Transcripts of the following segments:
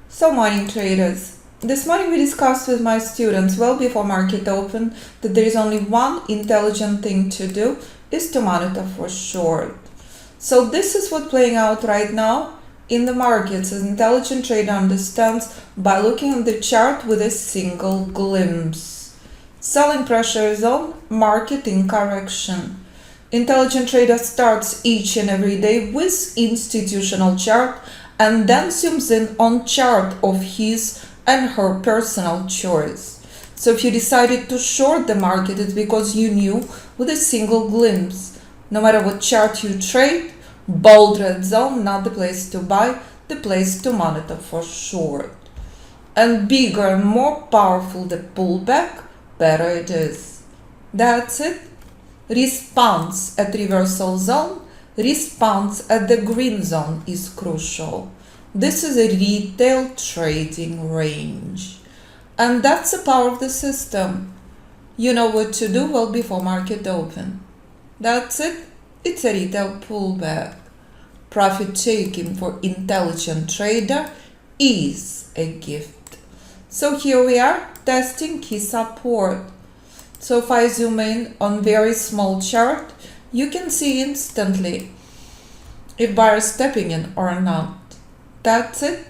So morning traders, this morning we discussed with my students well before market open that there is only one intelligent thing to do is to monitor for short. So this is what playing out right now in the markets as intelligent trader understands by looking at the chart with a single glimpse. Selling pressure zone, market in correction. Intelligent trader starts each and every day with institutional chart and then zooms in on chart of his and her personal choice. So if you decided to short the market, it's because you knew with a single glimpse. No matter what chart you trade, bold red zone, not the place to buy, the place to monitor for short. And bigger and more powerful the pullback, better it is. That's it. Response at reversal zone, response at the green zone is crucial. This is a retail trading range. And that's the power of the system. You know what to do well before market open. That's it. It's a retail pullback. Profit taking for intelligent trader is a gift. So here we are testing key support. So if I zoom in on very small chart, you can see instantly if buyer is stepping in or not. That's it.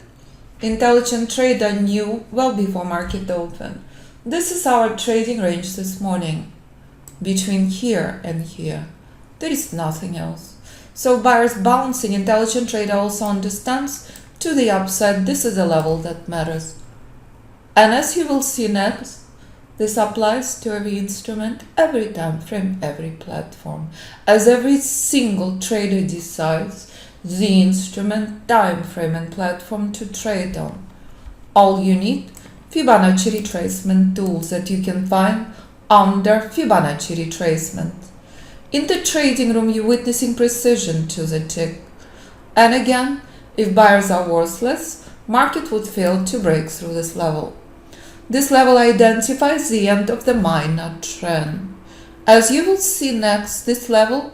Intelligent trader knew well before market open. This is our trading range this morning. Between here and here. There is nothing else. So buyers bouncing, intelligent trader also understands to the upside this is a level that matters. And as you will see next, this applies to every instrument, every time frame, every platform, as every single trader decides the instrument, time frame, and platform to trade on. All you need, Fibonacci retracement tools that you can find under Fibonacci retracement. In the trading room, you're witnessing precision to the tick. And again, if buyers are worthless, market would fail to break through this level. This level identifies the end of the minor trend. As you will see next, this level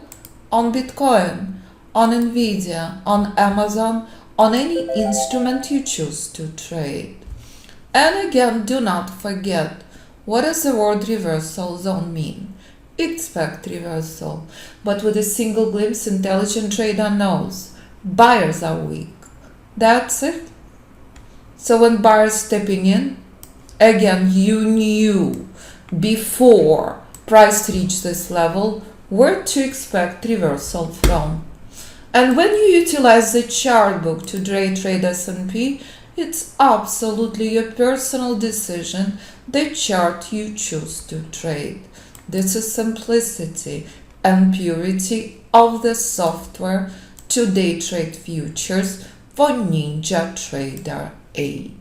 on Bitcoin, on Nvidia, on Amazon, on any instrument you choose to trade. And again, do not forget, what does the word reversal zone mean? Expect reversal. But with a single glimpse, intelligent trader knows buyers are weak. That's it. So when buyers stepping in, again, you knew before price reached this level where to expect reversal from. And when you utilize the chart book to trade S&P, it's absolutely your personal decision the chart you choose to trade. This is simplicity and purity of the software to day trade futures for Ninja Trader 8.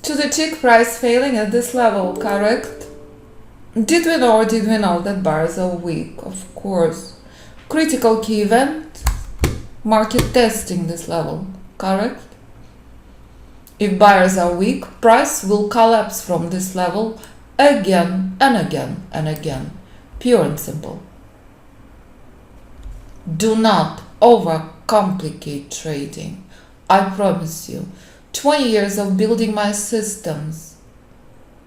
To the tick price failing at this level, correct? Did we know that buyers are weak? Of course. Critical key event, market testing this level, correct? If buyers are weak, price will collapse from this level again and again and again. Pure and simple. Do not overcomplicate trading. I promise you. 20 years of building my systems.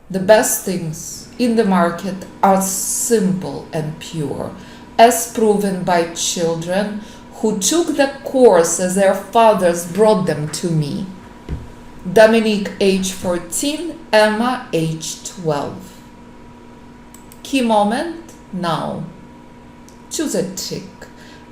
The best things in the market are simple and pure, as proven by children who took the course as their fathers brought them to me. Dominique, age 14, Emma, age 12. Key moment, now. Choose a tick.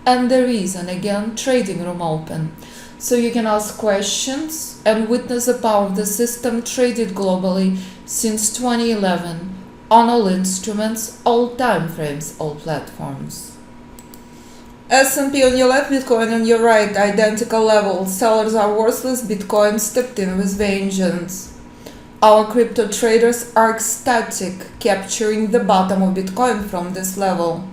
And the reason, again, trading room open. So you can ask questions and witness the power of the system traded globally since 2011 on all instruments, all time frames, all platforms. S&P on your left, Bitcoin on your right, identical levels. Sellers are worthless, Bitcoin stepped in with vengeance. Our crypto traders are ecstatic, capturing the bottom of Bitcoin from this level.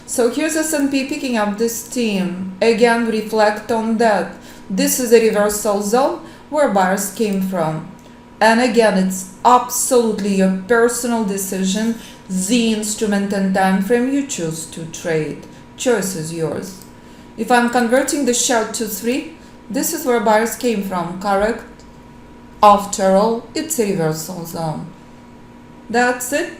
So here's S&P picking up this theme. Again, reflect on that. This is a reversal zone where buyers came from. And again, it's absolutely your personal decision the instrument and time frame you choose to trade. Choice is yours. If I'm converting the chart to 3, this is where buyers came from, correct? After all, it's a reversal zone. That's it.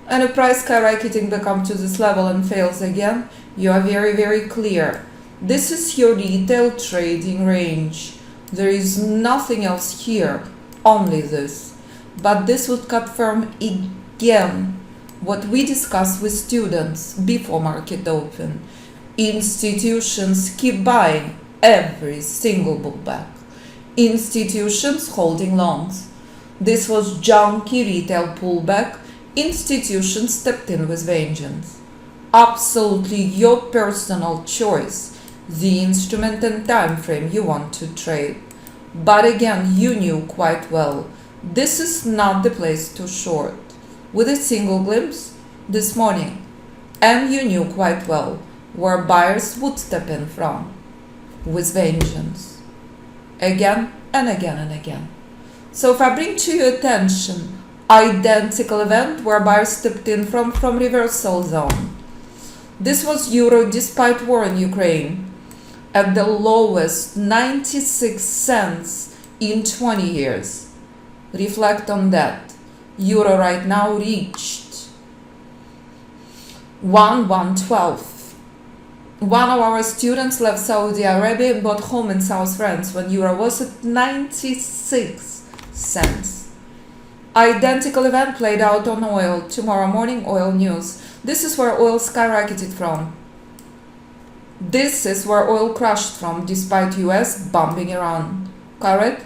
And if price skyrocketing becomes to this level and fails again, you are very, very clear. This is your retail trading range. There is nothing else here, only this. But this would confirm again what we discussed with students before market open. Institutions keep buying every single pullback. Institutions holding longs. This was junky retail pullback. Institutions stepped in with vengeance. Absolutely your personal choice, the instrument and time frame you want to trade. But again, you knew quite well, this is not the place to short. With a single glimpse this morning, and you knew quite well where buyers would step in from, with vengeance. Again and again and again. So if I bring to your attention identical event where buyers stepped in from reversal zone. This was euro despite war in Ukraine at the lowest 96 cents in 20 years. Reflect on that. Euro right now reached 1,112. One of our students left Saudi Arabia and bought home in South France when euro was at 96 cents. Identical event played out on oil. Tomorrow morning, oil news. This is where oil skyrocketed from. This is where oil crashed from despite US bombing Iran. Correct?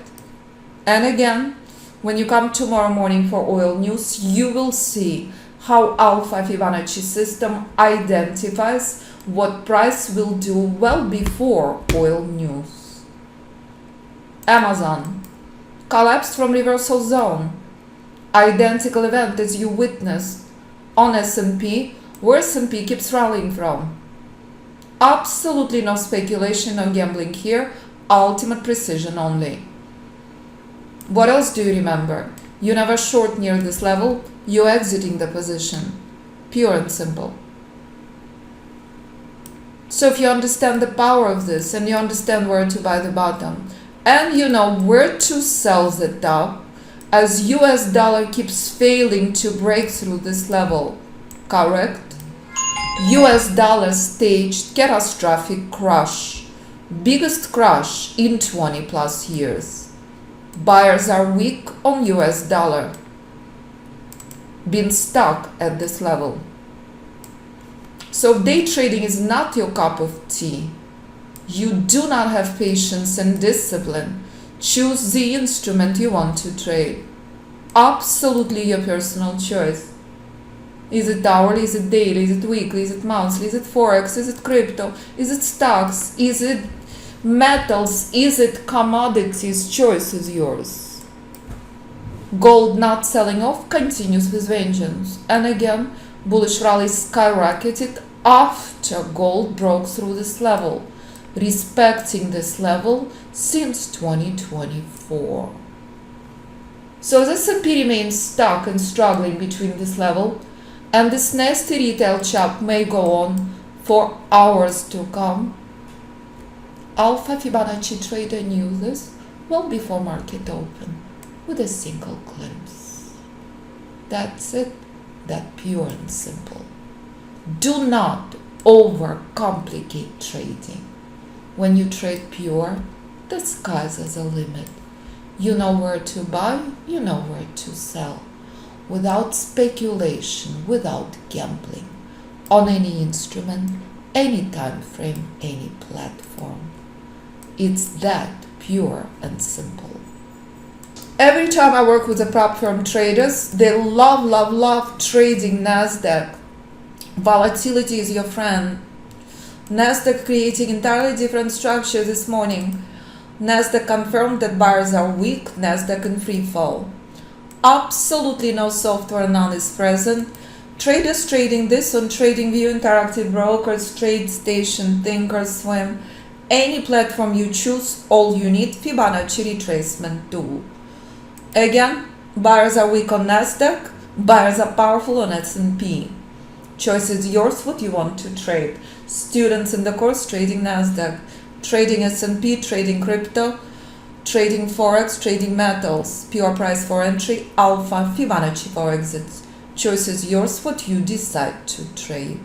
And again, when you come tomorrow morning for oil news, you will see how Alpha Fibonacci System identifies what price will do well before oil news. Amazon collapsed from reversal zone. Identical event as you witnessed on S&P, where S&P keeps rallying from. Absolutely no speculation, no gambling here, ultimate precision only. What else do you remember? You never short near this level, you're exiting the position. Pure and simple. So if you understand the power of this and you understand where to buy the bottom and you know where to sell the top, as US dollar keeps failing to break through this level, correct? US dollar staged catastrophic crash, biggest crash in 20 plus years. Buyers are weak on US dollar, been stuck at this level. So day trading is not your cup of tea. You do not have patience and discipline. Choose the instrument you want to trade. Absolutely your personal choice. Is it hourly, is it daily, is it weekly, is it monthly, is it Forex, is it crypto, is it stocks, is it metals, is it commodities? Choice is yours. Gold not selling off continues with vengeance. And again, bullish rally skyrocketed after gold broke through this level, respecting this level since 2024. So the S&P remains stuck and struggling between this level, and this nasty retail chop may go on for hours to come. Alpha Fibonacci trader knew this well before market open with a single glimpse. That's it. That pure and simple. Do not overcomplicate trading. When you trade pure, the sky's is the limit. You know where to buy, you know where to sell. Without speculation, without gambling. On any instrument, any time frame, any platform. It's that pure and simple. Every time I work with the prop firm traders, they love trading Nasdaq. Volatility is your friend. Nasdaq creating entirely different structure this morning. Nasdaq confirmed that buyers are weak, Nasdaq in free fall. Absolutely no software, none is present. Traders trading this on TradingView, Interactive Brokers, TradeStation, Thinkorswim, any platform you choose, all you need, Fibonacci Retracement tool. Again, buyers are weak on Nasdaq, Buyers are powerful on S&P. Choice is yours what you want to trade. Students in the course trading Nasdaq, trading S&P, trading crypto, trading Forex, trading metals, pure price for entry, Alpha Fibonacci for exits. Choice is yours what you decide to trade.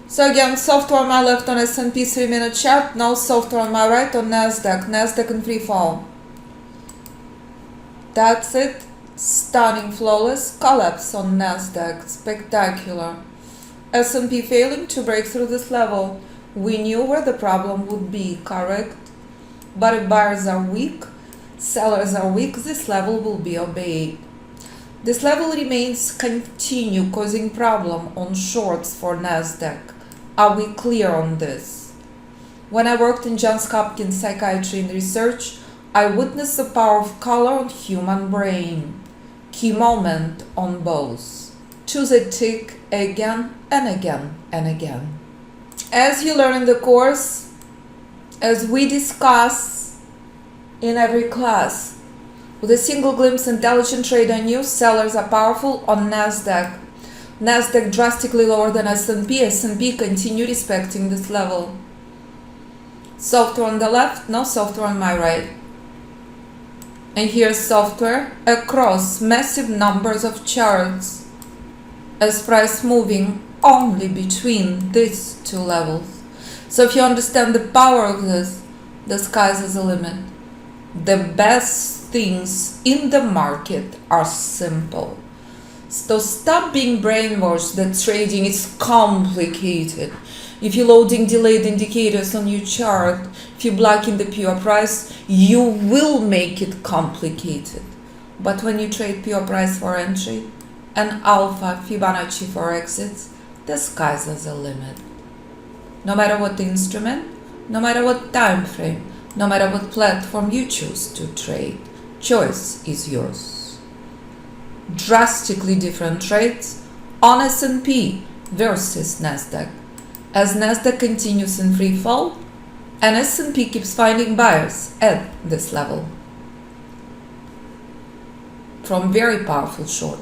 So again, software on my left on S&P 3-minute chart, now software on my right on Nasdaq. Nasdaq in free fall. That's it. Stunning, flawless collapse on Nasdaq. Spectacular. S&P failing to break through this level. We knew where the problem would be, correct? But if buyers are weak, sellers are weak, this level will be obeyed. This level remains continue causing problem on shorts for Nasdaq. Are we clear on this? When I worked in Johns Hopkins Psychiatry and Research, I witnessed the power of color on human brain. Key moment on both. Choose a tick again and again and again. As you learn in the course, as we discuss in every class, with a single glimpse, intelligent trader knew sellers are powerful on Nasdaq. Nasdaq drastically lower than S&P. S&P continue respecting this level. Software on the left, no software on my right. And here's software across massive numbers of charts as price moving only between these two levels. So if you understand the power of this, the sky's is the limit. The best things in the market are simple. So stop being brainwashed that trading is complicated. If you're loading delayed indicators on your chart, if you blocking the pure price, you will make it complicated. But when you trade pure price for entry and Alpha Fibonacci for exits, the sky's is the limit. No matter what instrument, no matter what time frame, no matter what platform you choose to trade, choice is yours. Drastically different trades on S&P versus Nasdaq. As Nasdaq continues in free fall and S&P keeps finding buyers at this level from very powerful short.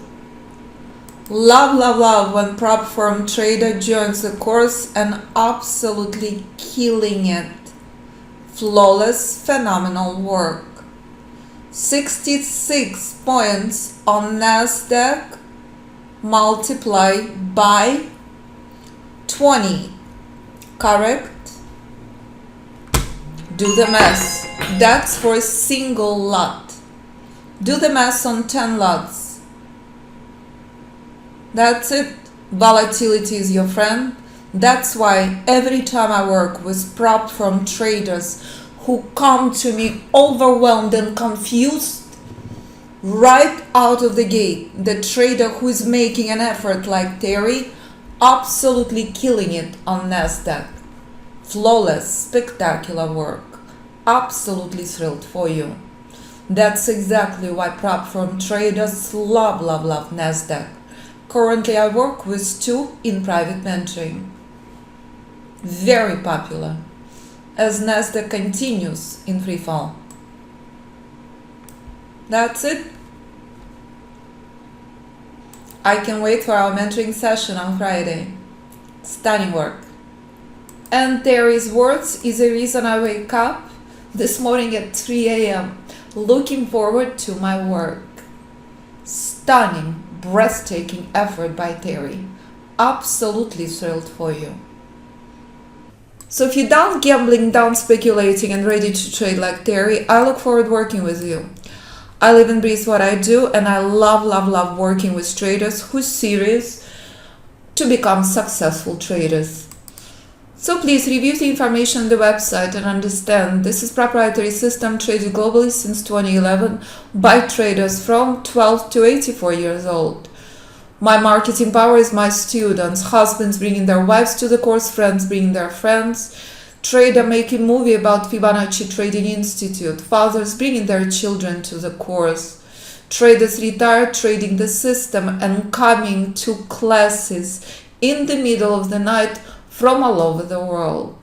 Love, love, love when prop firm trader joins the course and absolutely killing it. Flawless, phenomenal work. 66 points on Nasdaq multiplied by 20. Correct? Do the math. That's for a single lot. Do the math on 10 lots. That's it. Volatility is your friend. That's why every time I work with prop firm traders who come to me overwhelmed and confused, right out of the gate, the trader who is making an effort like Terry, absolutely killing it on Nasdaq. Flawless, spectacular work. Absolutely thrilled for you. That's exactly why prop firm traders love, love, love Nasdaq. Currently I work with 2 in private mentoring. Very popular as Nasdaq continues in free fall. That's it. I can wait for our mentoring session on Friday. Stunning work. And Terry's words is the reason I wake up this morning at 3 a.m. looking forward to my work. Stunning, breathtaking effort by Terry. Absolutely thrilled for you. So if you're done gambling, done speculating and ready to trade like Terry, I look forward working with you. I live and breathe what I do, and I love, love, love working with traders who are serious to become successful traders. So please review the information on the website and understand this is proprietary system traded globally since 2011 by traders from 12 to 84 years old. My marketing power is my students, husbands bringing their wives to the course, friends bringing their friends, trader making movie about Fibonacci Trading Institute, fathers bringing their children to the course, traders retired trading the system and coming to classes in the middle of the night from all over the world.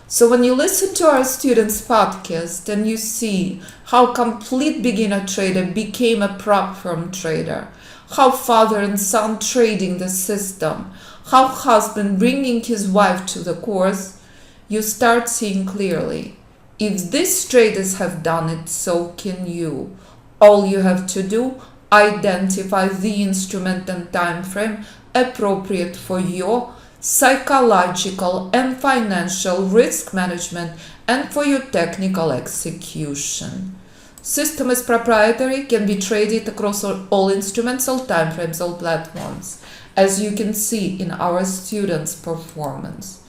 So when you listen to our students' podcast and you see how complete beginner trader became a prop firm trader, how father and son trading the system, how husband bringing his wife to the course, you start seeing clearly. If these traders have done it, so can you. All you have to do, identify the instrument and time frame appropriate for your psychological and financial risk management and for your technical execution. System is proprietary, can be traded across all instruments, all timeframes, all platforms, as you can see in our students' performance.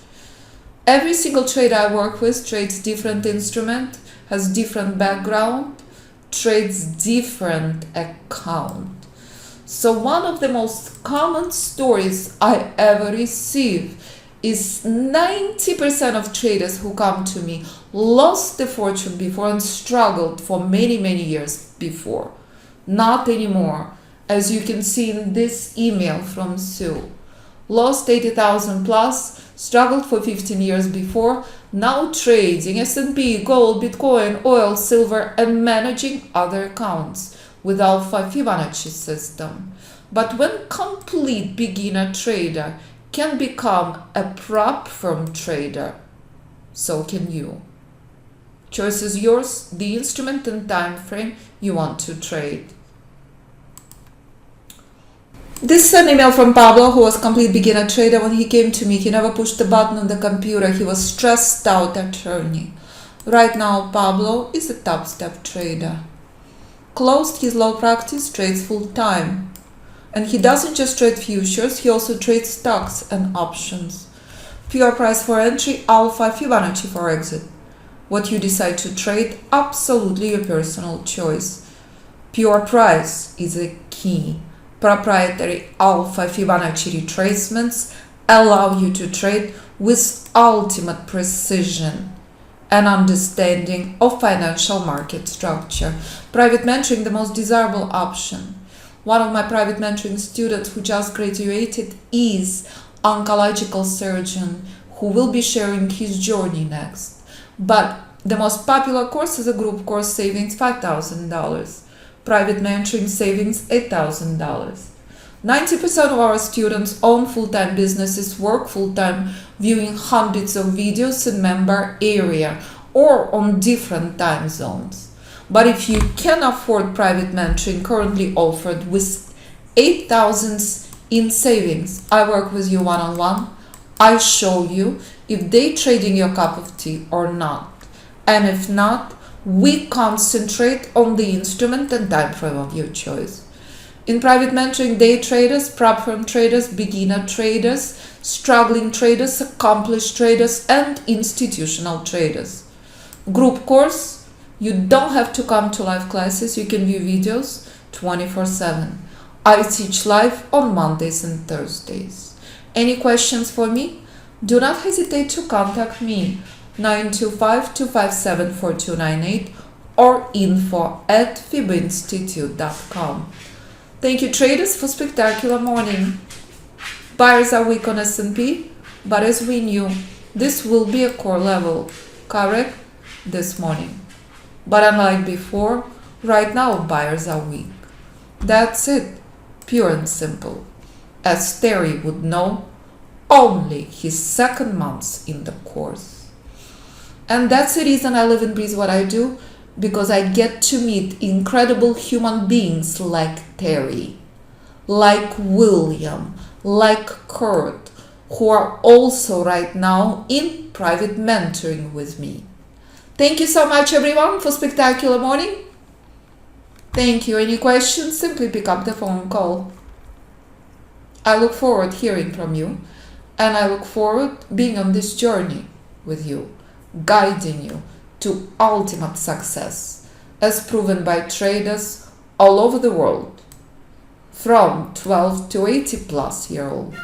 Every single trader I work with trades different instrument, has different background, trades different account. So one of the most common stories I ever receive is 90% of traders who come to me lost the fortune before and struggled for many years before. Not anymore, as you can see in this email from Sue. Lost 80,000 plus, struggled for 15 years before, now trading S&P, gold, Bitcoin, oil, silver, and managing other accounts with Alpha Fibonacci System. But when complete beginner trader can become a prop firm trader, so can you. Choice is yours, the instrument and time frame you want to trade. This is an email from Pablo, who was a complete beginner trader. When he came to me, he never pushed the button on the computer. He was stressed out attorney. Right now, Pablo is a top step trader. Closed his law practice, trades full time. And he doesn't just trade futures, he also trades stocks and options. Pure price for entry, Alpha Fibonacci for exit. What you decide to trade, absolutely your personal choice. Pure price is a key. Proprietary Alpha Fibonacci retracements allow you to trade with ultimate precision and understanding of financial market structure. Private mentoring, the most desirable option. One of my private mentoring students who just graduated is oncological surgeon who will be sharing his journey next. But the most popular course is a group course, savings $5,000. Private mentoring savings $8,000. 90% of our students own full-time businesses, work full-time, viewing hundreds of videos in member area or on different time zones. But if you can afford private mentoring currently offered with $8,000 in savings, I work with you one-on-one. I show you if they trading your cup of tea or not. And if not, we concentrate on the instrument and time frame of your choice. In private mentoring, day traders, prop firm traders, beginner traders, struggling traders, accomplished traders, and institutional traders. Group course, you don't have to come to live classes, you can view videos 24/7. I teach live on Mondays and Thursdays. Any questions for me? Do not hesitate to contact me 925-257-4298 or info@fibinstitute.com. Thank you traders for spectacular morning. Buyers are weak on S&P, but as we knew, this will be a core level, correct, this morning. But unlike before, right now buyers are weak. That's it, pure and simple. As Terry would know, only his second month in the course. And that's the reason I live and breathe what I do, because I get to meet incredible human beings like Terry, like William, like Kurt, who are also right now in private mentoring with me. Thank you so much everyone for spectacular morning. Thank you. Any questions? Simply pick up the phone call. I look forward hearing from you, and I look forward being on this journey with you, guiding you to ultimate success, as proven by traders all over the world, from 12 to 80 plus year old.